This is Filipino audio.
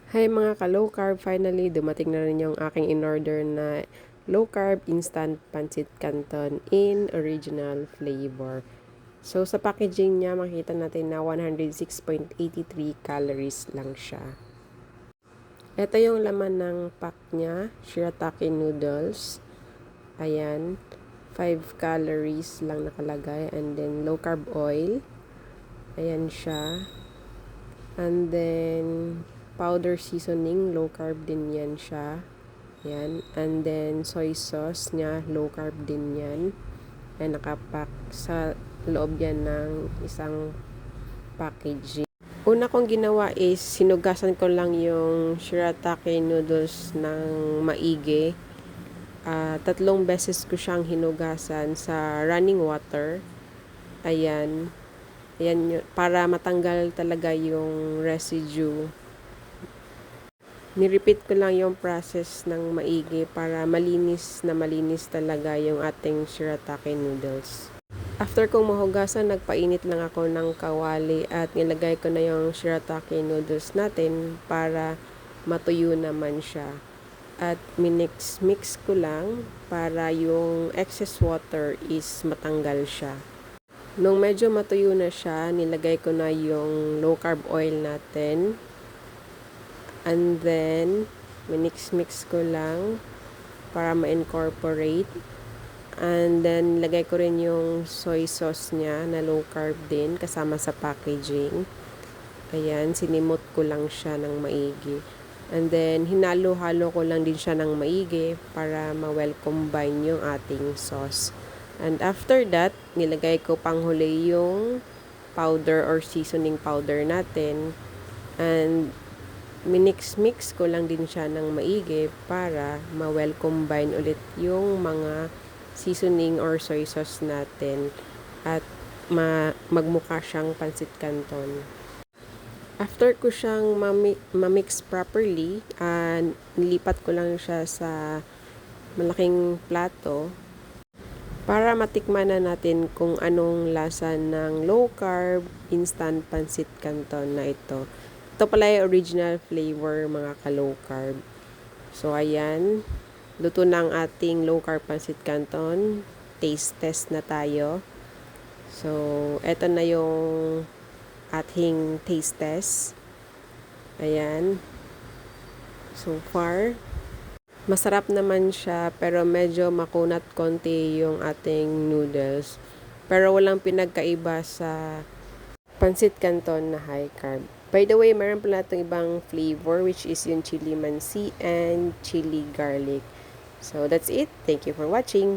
Hi mga ka-low carb, finally dumating na rin yung aking in-order na low carb instant pancit canton in original flavor. So sa packaging niya makita natin na 106.83 calories lang siya. Ito yung laman ng pack niya, shirataki noodles. Ayan, 5 calories lang nakalagay, and then low carb oil. Ayan siya. And then powder seasoning, low carb din yan siya. Yan. And then soy sauce niya, low carb din yan. Ay nakapack sa loob yan ng isang packaging. Una kong ginawa is sinugasan ko lang yung shirataki noodles ng maigi. 3 beses ko siyang hinugasan sa running water. Ayan. Ayan, para matanggal talaga yung residue. Nirepeat ko lang yung process ng maigi para malinis talaga yung ating shirataki noodles. After kong mahugasan, nagpainit lang ako ng kawali at nilagay ko na yung shirataki noodles natin para matuyo naman siya. At minix ko lang para yung excess water is matanggal siya. Nung medyo matuyo na siya, nilagay ko na yung low carb oil natin. And then, minix ko lang para ma-incorporate. And then, nilagay ko rin yung soy sauce niya na low carb din kasama sa packaging. Ayan, sinimot ko lang siya ng maigi. And then, hinalo-halo ko lang din siya ng maigi para ma-well combine yung ating sauce. And after that, nilagay ko panghuli yung powder or seasoning powder natin. And minix ko lang din siya ng maigi para ma-well combine ulit yung mga seasoning or soy sauce natin at magmukha siyang pancit canton. After ko siyang ma-mix properly, nilipat ko lang siya sa malaking plato para matikman na natin kung anong lasa ng low carb instant pancit canton na ito. Ito pala yung original flavor mga ka-low carb. So ayan, luto na ang ating low carb pancit canton. Taste test na tayo. So eto na yung ating taste test. Ayan. So far, masarap naman siya, pero medyo makunat konti yung ating noodles. Pero walang pinagkaiba sa pancit canton na high carb. By the way, meron pala itong ibang flavor which is yung chili mansi and chili garlic. So that's it. Thank you for watching.